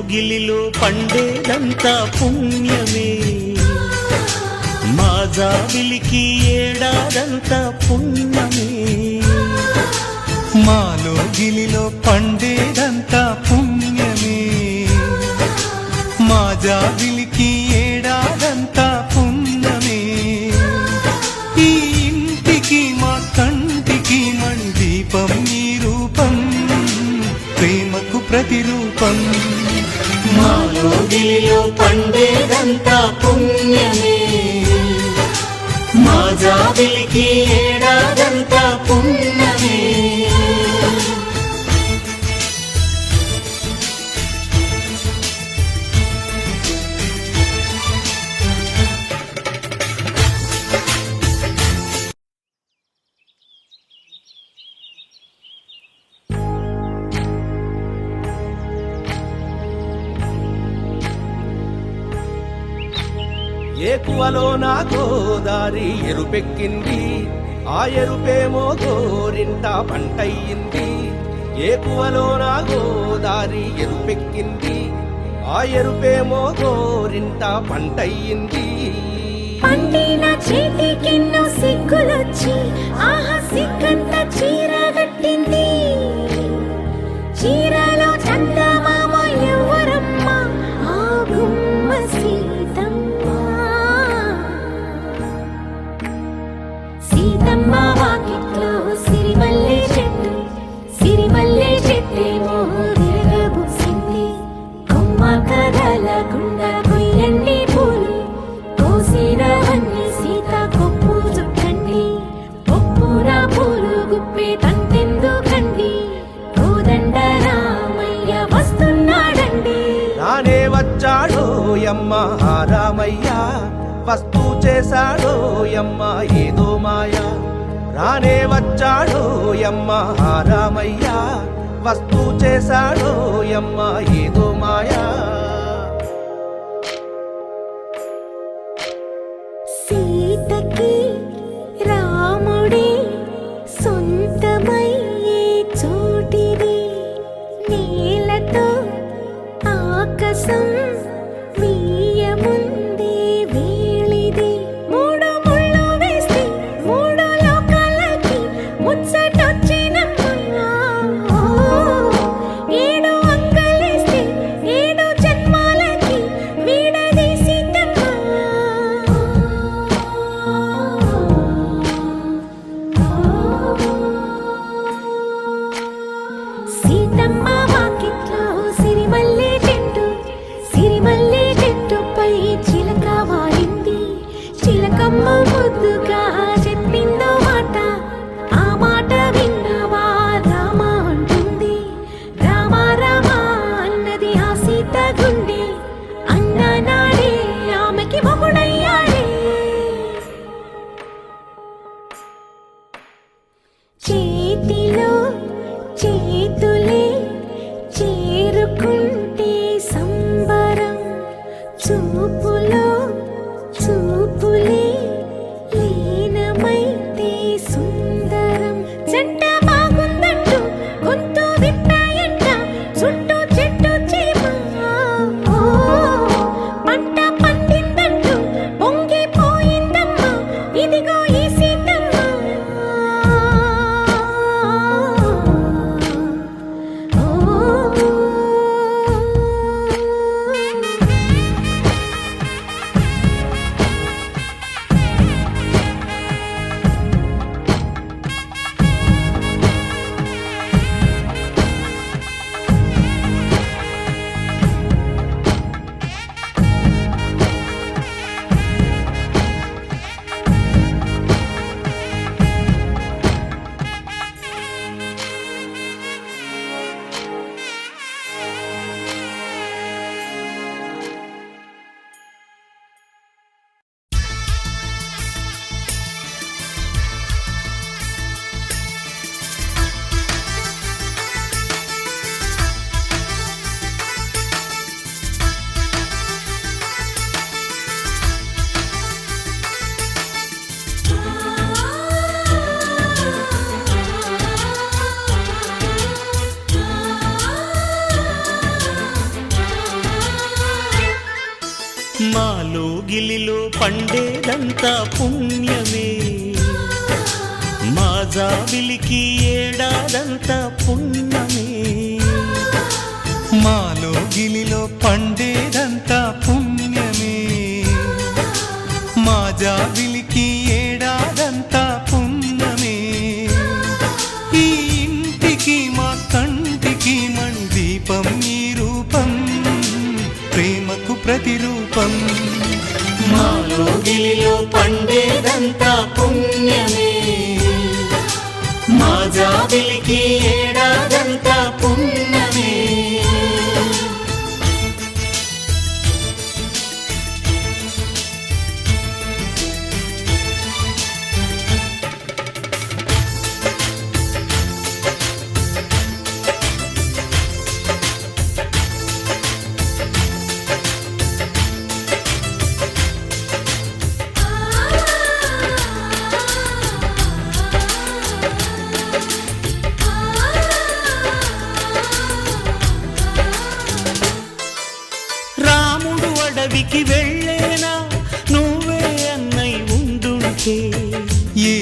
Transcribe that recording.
లోగిలిలో పండేదంతా పుణ్యమే, మా జాబిలికి ఏడాదంతా పుణ్యమే. మా లోగిలిలో పండేదంతా పుణ్యమే, మా జాబిలికి ఏడాదంతా పుణ్యమే. ఈ ఇంటికి మా కంటికి మణి దీపం ఈ రూపం, ప్రేమకు ప్రతిరూపం. మా లోగిలిలో పండేదంతా పుణ్యమే, మా జాబిలికి ఏడాదంతా పుణ్యమే. ఏకువలో నా గోదారి ఎరుపెక్కింది, ఆ ఎరుపేమో గోరింట పంటయ్యింది. ఏకువలో నా గోదారి ఎరుపెక్కింది, ఆ ఎరుపేమో గోరింట పంటయ్యింది. పండిన చేతికెన్నో సిగ్గులొచ్చి ఆహా సిగ్గంత చీర కట్టింది. చీరలో చందమామ ఎవరమ్మ, ఆ గుమ్మ సీతమ్మ. సీతమ్మ వాకిట్లో సిరిమల్లె చెట్టు, సిరిమల్లె చెట్టేమో విరగబూసింది. కొమ్మ కదలకుండా కొయ్యండి పూలు, కోసినవన్నీ సీత కొప్పు చుట్టండి. కొప్పున పూలు గుప్పే తంతెందుకండి, కోదండ రామయ్య వస్తున్నాడండి. రానే వచ్చాడో యమ్మ రామయ్య, వస్తూ చేశాడో యమ్మ ఏదో మాయ. రానే వచ్చాడో యమ్మ రామయ్య, వస్తూ చేశాడో యమ్మ ఏదో మాయా. సీతకి రాముడే సొంతమయ్యే చోటిది, నేలతో ఆకాశం వీయముందే వేళిది. మూడు ముళ్ళు వేస్తే మూడు లోకాలకి ముచ్చటొచ్చినమ్మా. ఏడు అంగలేస్తే ఏడు జన్మాలకి వీడదీసిందమ్మా. సీతమ్మ వాకిట్లో సిరిమల్లె చెట్టు, సిరిమల్లె చెట్టుపై చిలక వాలింది. చిలకమ్మ ముద్దుగా చెప్పిందో మాట, ఆ మాట విన్నవా రామ అంటుంది. రామ రామ అన్నది ఆ సీత గుండె, అన్న నాడే ఆమెకి మొగుడయ్యాడే. చేతిలో చేతులే చేరుకుంటే సంబరం, చూపులో చూపులే లీనమైతే సుందరం. జంట బాగుందంటూ గొంతు విప్పాయంట చుట్టూ చెట్టు చీమ. పంట పండిందంటూ పొంగిపోయిందమ్మా, ఇదిగో ఈ సీతమ్మ. పండేదంతా పుణ్యమే మా జాబిలికి ఏడాదంతా పుణ్యమే మాలో గిలిలో పండేదంతా పుణ్యమే మా జాబిలికి ఏడాదంతా పుణ్యమే ఈ ఇంటికి మా కంటికి మణి దీపం ఈ రూపం ప్రేమకు ప్రతిరూపం మాలో గిలిలో పండేదంతా పుణ్యమే మా జాబిలికి ఏడాదంతా పుణ్యమే రాముడు అడవికి వెళ్ళి